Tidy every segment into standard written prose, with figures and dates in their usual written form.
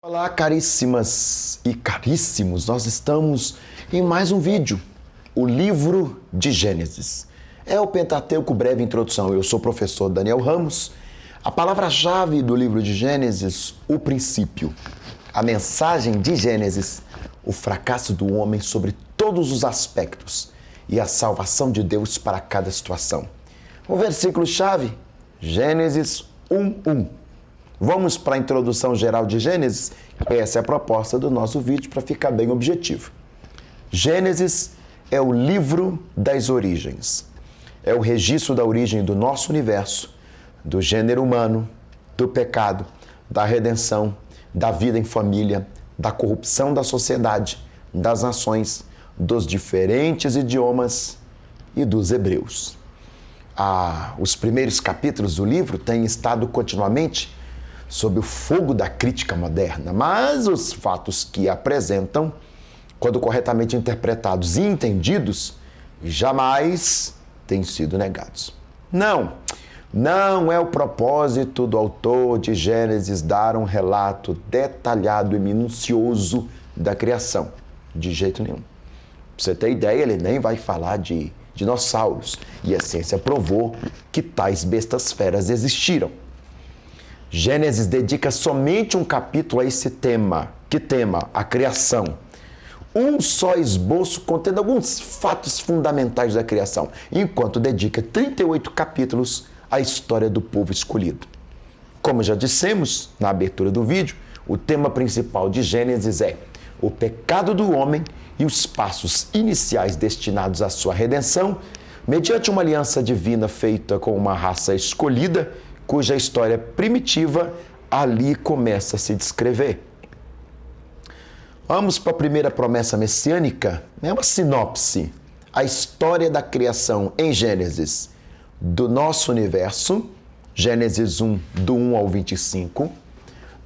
Olá, caríssimas e caríssimos, nós estamos em mais um vídeo, o livro de Gênesis. É o Pentateuco Breve Introdução. Eu sou o professor Daniel Ramos. A palavra-chave do livro de Gênesis, o princípio. A mensagem de Gênesis, o fracasso do homem sobre todos os aspectos e a salvação de Deus para cada situação. O versículo-chave, Gênesis 1:1. Vamos para a introdução geral de Gênesis? Essa é a proposta do nosso vídeo para ficar bem objetivo. Gênesis é o livro das origens. É o registro da origem do nosso universo, do gênero humano, do pecado, da redenção, da vida em família, da corrupção da sociedade, das nações, dos diferentes idiomas e dos hebreus. Os primeiros capítulos do livro têm estado continuamente sob o fogo da crítica moderna, mas os fatos que apresentam, quando corretamente interpretados e entendidos, jamais têm sido negados. Não é o propósito do autor de Gênesis dar um relato detalhado e minucioso da criação, de jeito nenhum. Pra você ter ideia, ele nem vai falar de dinossauros, e a ciência provou que tais bestas feras existiram. Gênesis dedica somente um capítulo a esse tema. Que tema? A criação. Um só esboço contendo alguns fatos fundamentais da criação, enquanto dedica 38 capítulos à história do povo escolhido. Como já dissemos na abertura do vídeo, o tema principal de Gênesis é o pecado do homem e os passos iniciais destinados à sua redenção, mediante uma aliança divina feita com uma raça escolhida, cuja história primitiva ali começa a se descrever. Vamos para a primeira promessa messiânica, é uma sinopse, a história da criação em Gênesis do nosso universo, Gênesis 1, do 1 ao 25,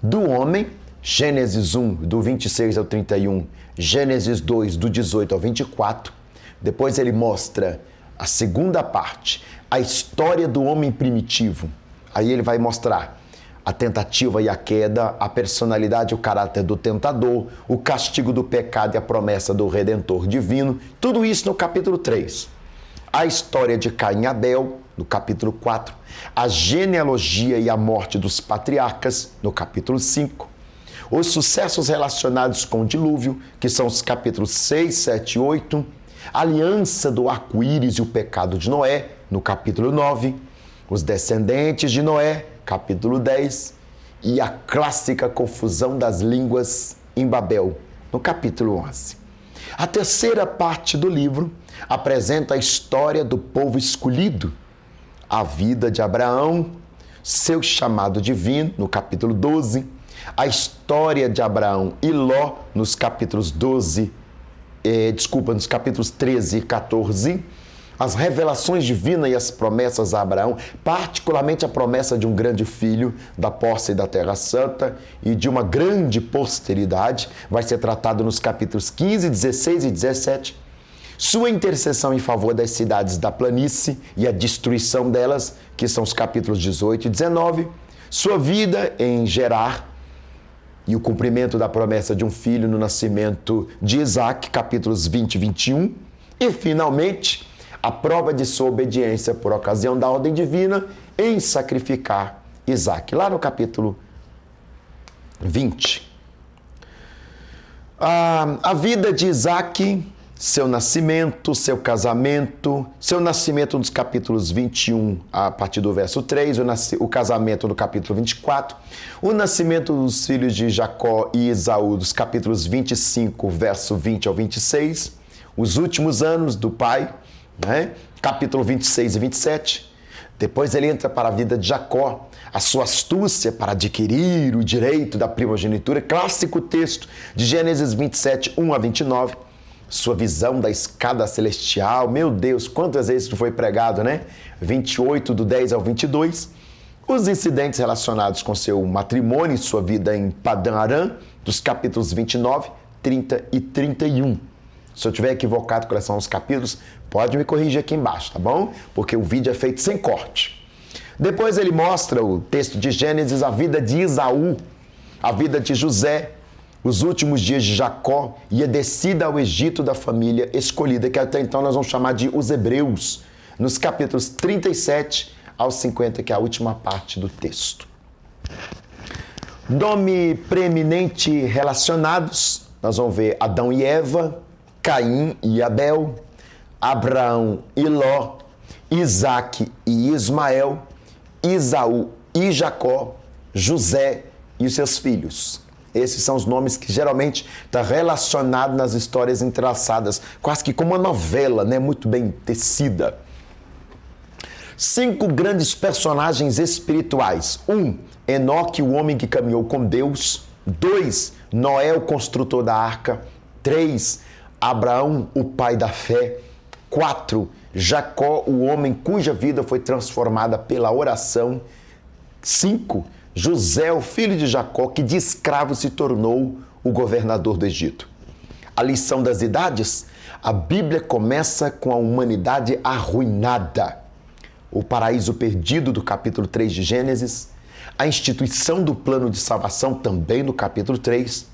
do homem, Gênesis 1, do 26 ao 31, Gênesis 2, do 18 ao 24, depois ele mostra a segunda parte, a história do homem primitivo. Aí ele vai mostrar a tentativa e a queda, a personalidade e o caráter do tentador, o castigo do pecado e a promessa do Redentor divino. Tudo isso no capítulo 3. A história de Caim e Abel, no capítulo 4. A genealogia e a morte dos patriarcas, no capítulo 5. Os sucessos relacionados com o dilúvio, que são os capítulos 6, 7 e 8. A aliança do arco-íris e o pecado de Noé, no capítulo 9. Os descendentes de Noé, capítulo 10, e a clássica confusão das línguas em Babel, no capítulo 11. A terceira parte do livro apresenta a história do povo escolhido, a vida de Abraão, seu chamado divino, no capítulo 12, a história de Abraão e Ló, nos capítulos nos capítulos 13 e 14, as revelações divinas e as promessas a Abraão, particularmente a promessa de um grande filho da posse da Terra Santa e de uma grande posteridade, vai ser tratado nos capítulos 15, 16 e 17. Sua intercessão em favor das cidades da planície e a destruição delas, que são os capítulos 18 e 19. Sua vida em Gerar e o cumprimento da promessa de um filho no nascimento de Isaac, capítulos 20 e 21. E, finalmente, a prova de sua obediência por ocasião da ordem divina em sacrificar Isaac, lá no capítulo 20. A vida de Isaac, seu nascimento, seu casamento, seu nascimento nos capítulos 21, a partir do verso 3, o casamento no capítulo 24, o nascimento dos filhos de Jacó e Esaú, dos capítulos 25, verso 20 ao 26, os últimos anos do pai, capítulo 26 e 27. Depois ele entra para a vida de Jacó, a sua astúcia para adquirir o direito da primogenitura, clássico texto de Gênesis 27, 1 a 29. Sua visão da escada celestial, meu Deus, quantas vezes isso foi pregado, 28, do 10 ao 22. Os incidentes relacionados com seu matrimônio e sua vida em Padã Arã, dos capítulos 29, 30 e 31. Se eu estiver equivocado com relação aos capítulos, pode me corrigir aqui embaixo, tá bom? Porque o vídeo é feito sem corte. Depois ele mostra o texto de Gênesis, a vida de Esaú, a vida de José, os últimos dias de Jacó e a descida ao Egito da família escolhida, que até então nós vamos chamar de os Hebreus, nos capítulos 37 ao 50, que é a última parte do texto. Nome preeminente relacionados, nós vamos ver Adão e Eva, Caim e Abel, Abraão e Ló, Isaque e Ismael, Isaú e Jacó, José e os seus filhos. Esses são os nomes que geralmente estão relacionados nas histórias entrelaçadas, quase que como uma novela, né? Muito bem tecida. 5 grandes personagens espirituais. 1, Enoque, o homem que caminhou com Deus. 2, Noé, o construtor da arca. 3, Abraão, o pai da fé. 4, Jacó, o homem cuja vida foi transformada pela oração. 5, José, o filho de Jacó, que de escravo se tornou o governador do Egito. A lição das idades, a Bíblia começa com a humanidade arruinada. O paraíso perdido do capítulo 3 de Gênesis, a instituição do plano de salvação também no capítulo 3.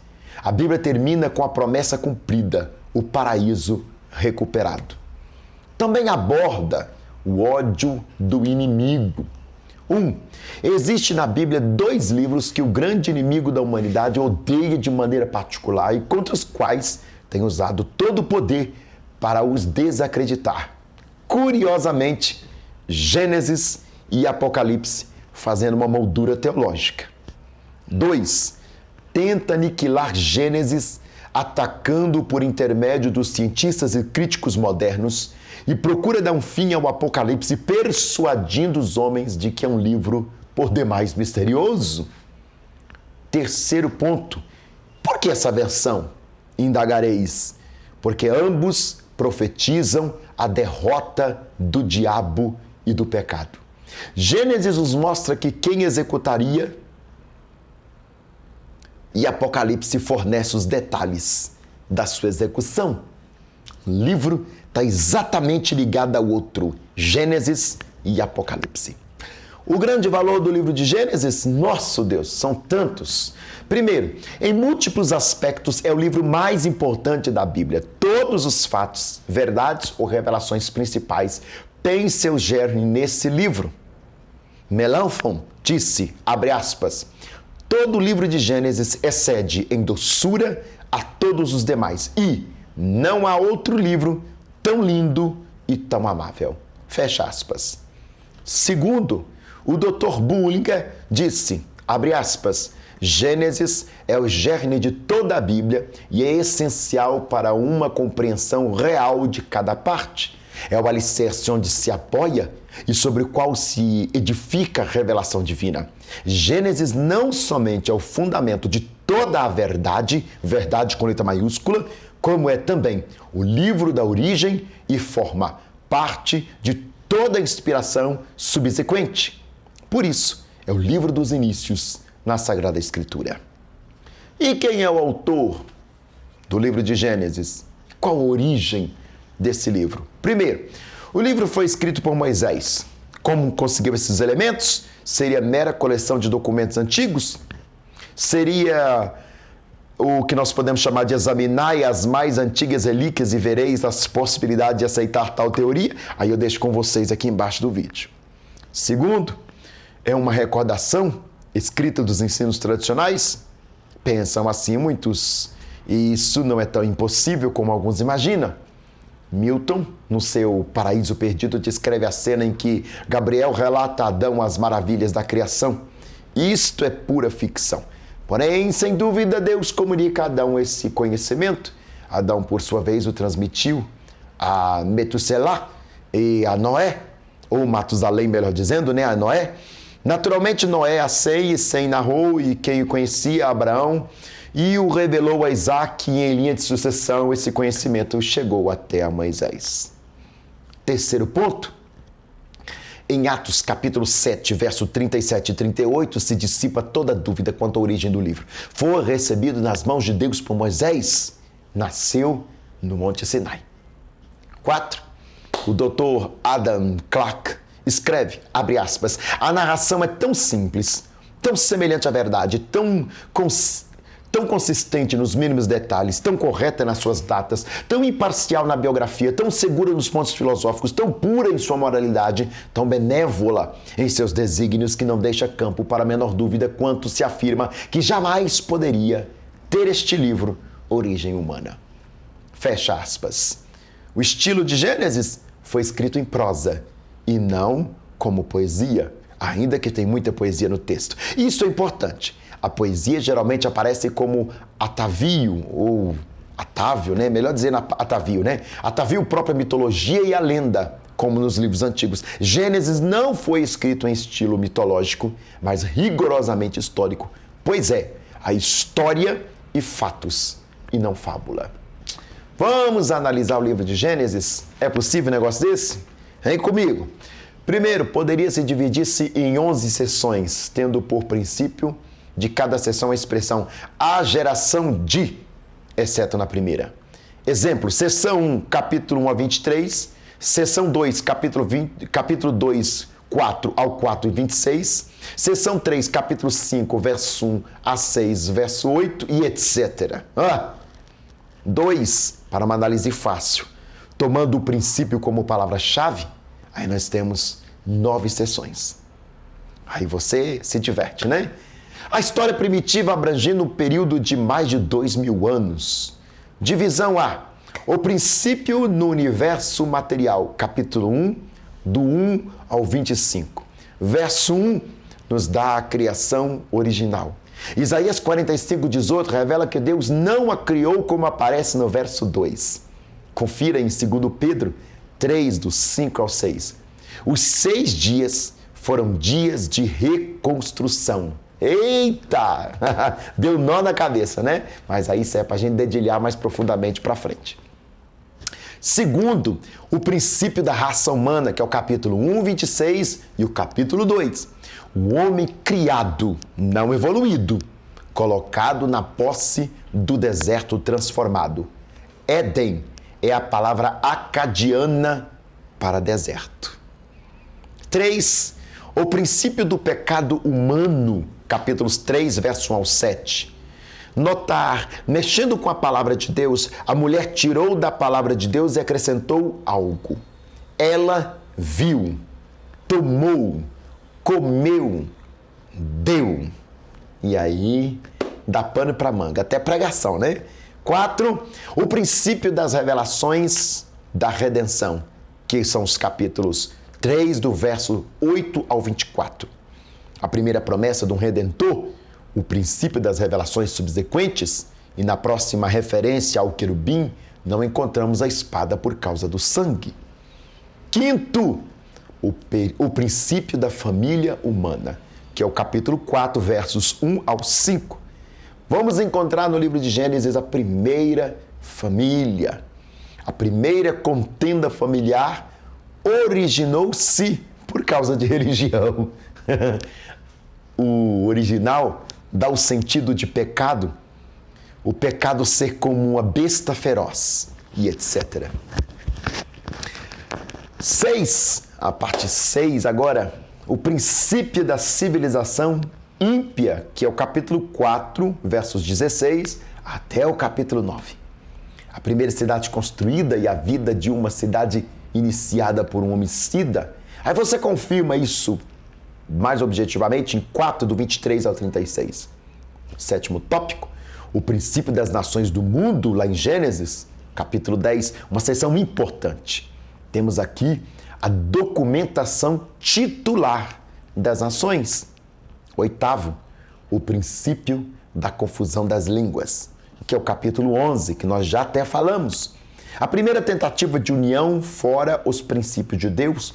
A Bíblia termina com a promessa cumprida, o paraíso recuperado. Também aborda o ódio do inimigo. 1. Existe na Bíblia 2 livros que o grande inimigo da humanidade odeia de maneira particular e contra os quais tem usado todo o poder para os desacreditar. Curiosamente, Gênesis e Apocalipse, fazendo uma moldura teológica. 2. Tenta aniquilar Gênesis, atacando por intermédio dos cientistas e críticos modernos, e procura dar um fim ao Apocalipse, persuadindo os homens de que é um livro por demais misterioso. 3º ponto. Por que essa versão? Indagareis. Porque ambos profetizam a derrota do diabo e do pecado. Gênesis nos mostra que quem executaria, e Apocalipse fornece os detalhes da sua execução. O livro está exatamente ligado ao outro, Gênesis e Apocalipse. O grande valor do livro de Gênesis, nosso Deus, são tantos. Primeiro, em múltiplos aspectos, é o livro mais importante da Bíblia. Todos os fatos, verdades ou revelações principais têm seu germe nesse livro. Melanchthon disse, abre aspas, todo o livro de Gênesis excede em doçura a todos os demais e não há outro livro tão lindo e tão amável. Fecha aspas. Segundo, o Dr. Bullinger disse, abre aspas, Gênesis é o germe de toda a Bíblia e é essencial para uma compreensão real de cada parte. É o alicerce onde se apoia e sobre o qual se edifica a revelação divina. Gênesis não somente é o fundamento de toda a verdade, verdade com letra maiúscula, como é também o livro da origem e forma parte de toda a inspiração subsequente. Por isso, é o livro dos inícios na Sagrada Escritura. E quem é o autor do livro de Gênesis? Qual a origem desse livro? Primeiro, o livro foi escrito por Moisés. Como conseguiu esses elementos? Seria mera coleção de documentos antigos? Seria o que nós podemos chamar de examinar as mais antigas relíquias e vereis as possibilidades de aceitar tal teoria? Aí eu deixo com vocês aqui embaixo do vídeo. Segundo, é uma recordação escrita dos ensinos tradicionais? Pensam assim muitos, e isso não é tão impossível como alguns imaginam. Milton, no seu Paraíso Perdido, descreve a cena em que Gabriel relata a Adão as maravilhas da criação. Isto é pura ficção. Porém, sem dúvida, Deus comunica a Adão esse conhecimento. Adão, por sua vez, o transmitiu a Metusselá e a Noé, ou Matusalém, melhor dizendo, né, a Noé. Naturalmente, Noé a Sem narrou, e quem o conhecia, Abraão, e o revelou a Isaque, e em linha de sucessão esse conhecimento chegou até a Moisés. Terceiro ponto, em Atos capítulo 7, verso 37 e 38, se dissipa toda dúvida quanto à origem do livro. Foi recebido nas mãos de Deus por Moisés, nasceu no Monte Sinai. 4. O Dr. Adam Clarke escreve, abre aspas, a narração é tão simples, tão semelhante à verdade, tão consistente nos mínimos detalhes, tão correta nas suas datas, tão imparcial na biografia, tão segura nos pontos filosóficos, tão pura em sua moralidade, tão benévola em seus desígnios que não deixa campo para a menor dúvida quanto se afirma que jamais poderia ter este livro origem humana. Fecha aspas. O estilo de Gênesis foi escrito em prosa e não como poesia, ainda que tem muita poesia no texto. Isso é importante. A poesia geralmente aparece como atavio, ou atávio, né? Melhor dizer atavio, né? Atavio própria mitologia e a lenda, como nos livros antigos. Gênesis não foi escrito em estilo mitológico, mas rigorosamente histórico, pois é a história e fatos, e não fábula. Vamos analisar o livro de Gênesis? É possível um negócio desse? Vem comigo. Primeiro, poderia-se dividir-se em 11 sessões, tendo por princípio de cada sessão a expressão a geração de, exceto na primeira. Exemplo, sessão 1, capítulo 1 a 23, sessão 2, capítulo 2, 4 ao 4 e 26, sessão 3, capítulo 5, verso 1 a 6, verso 8 e etc. 2, para uma análise fácil, tomando o princípio como palavra-chave, aí nós temos 9 sessões. Aí você se diverte, né? A história primitiva abrangindo um período de mais de 2000 anos. Divisão A. O princípio no universo material. Capítulo 1, do 1 ao 25. Verso 1 nos dá a criação original. Isaías 45:18 revela que Deus não a criou como aparece no verso 2. Confira em 2 Pedro 3, do 5 ao 6. Os 6 dias foram dias de reconstrução. Eita! Deu nó na cabeça, né? Mas aí isso é para a gente dedilhar mais profundamente para frente. Segundo, o princípio da raça humana, que é o capítulo 1, 26 e o capítulo 2. O homem criado, não evoluído, colocado na posse do deserto transformado. Éden é a palavra acadiana para deserto. 3. O princípio do pecado humano, capítulos 3, verso 1 ao 7. Notar, mexendo com a palavra de Deus, a mulher tirou da palavra de Deus e acrescentou algo. Ela viu, tomou, comeu, deu. E aí, dá pano para manga, até pregação, né? 4. O princípio das revelações da redenção, que são os capítulos 3, do verso 8 ao 24. A primeira promessa de um redentor, o princípio das revelações subsequentes, e na próxima referência ao querubim, não encontramos a espada por causa do sangue. 5. O princípio da família humana, que é o capítulo 4, versos 1 ao 5. Vamos encontrar no livro de Gênesis a primeira família. A primeira contenda familiar originou-se por causa de religião. O original dá o sentido de pecado, o pecado ser como uma besta feroz e etc. 6, a parte 6 agora, o princípio da civilização ímpia, que é o capítulo 4, versos 16 até o capítulo 9. A primeira cidade construída e a vida de uma cidade iniciada por um homicida. Aí você confirma isso mais objetivamente em 4, do 23 ao 36. 7º tópico, o princípio das nações do mundo, lá em Gênesis, capítulo 10, uma seção importante. Temos aqui a documentação titular das nações. 8º, o princípio da confusão das línguas, que é o capítulo 11, que nós já até falamos. A primeira tentativa de união fora os princípios de Deus,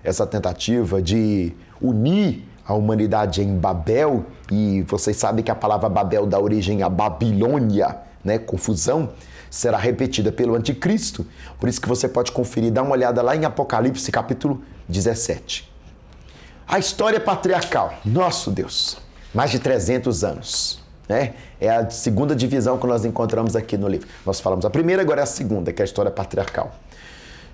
essa tentativa de unir a humanidade em Babel, e vocês sabem que a palavra Babel dá origem a Babilônia, né? Confusão, será repetida pelo anticristo. Por isso que você pode conferir, dá uma olhada lá em Apocalipse, capítulo 17. A história patriarcal, nosso Deus, mais de 300 anos. Né? É a segunda divisão que nós encontramos aqui no livro. Nós falamos a primeira, agora é a segunda, que é a história patriarcal.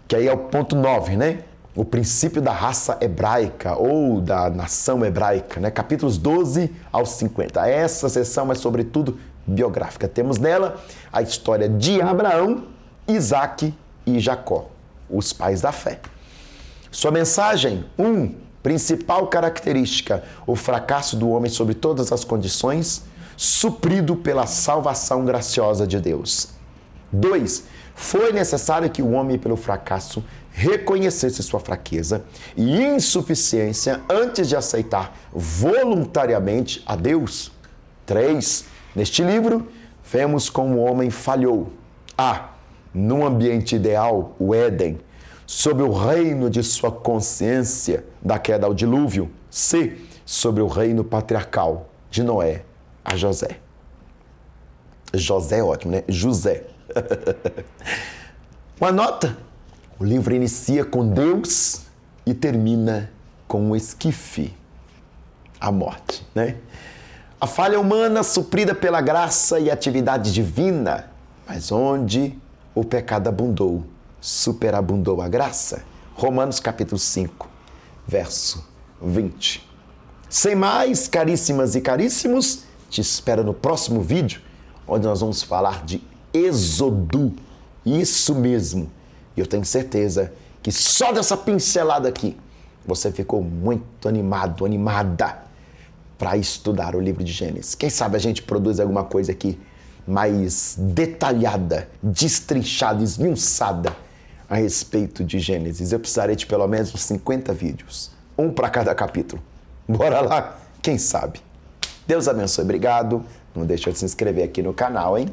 Que aí é o ponto 9, né? o princípio da raça hebraica ou da nação hebraica, né? Capítulos 12 ao 50. Essa sessão é sobretudo biográfica. Temos nela a história de Abraão, Isaque e Jacó, os pais da fé. Sua mensagem: principal característica, o fracasso do homem sob todas as condições, suprido pela salvação graciosa de Deus. 2. Foi necessário que o homem, pelo fracasso, reconhecesse sua fraqueza e insuficiência antes de aceitar voluntariamente a Deus. 3. Neste livro, vemos como o homem falhou. A. Num ambiente ideal, o Éden, sob o reino de sua consciência, da queda ao dilúvio. C. Sobre o reino patriarcal, de Noé a José. José é ótimo, né? José. Uma nota: o livro inicia com Deus e termina com um esquife, a morte, né? A falha humana suprida pela graça e atividade divina, mas onde o pecado abundou, superabundou a graça. Romanos capítulo 5, verso 20. Sem mais, caríssimas e caríssimos, te espero no próximo vídeo, onde nós vamos falar de Êxodo. Isso mesmo. E eu tenho certeza que só dessa pincelada aqui você ficou muito animado, animada para estudar o livro de Gênesis. Quem sabe a gente produz alguma coisa aqui mais detalhada, destrinchada, esmiuçada a respeito de Gênesis. Eu precisarei de pelo menos 50 vídeos, um para cada capítulo. Bora lá? Quem sabe? Deus abençoe. Obrigado. Não deixa de se inscrever aqui no canal, hein?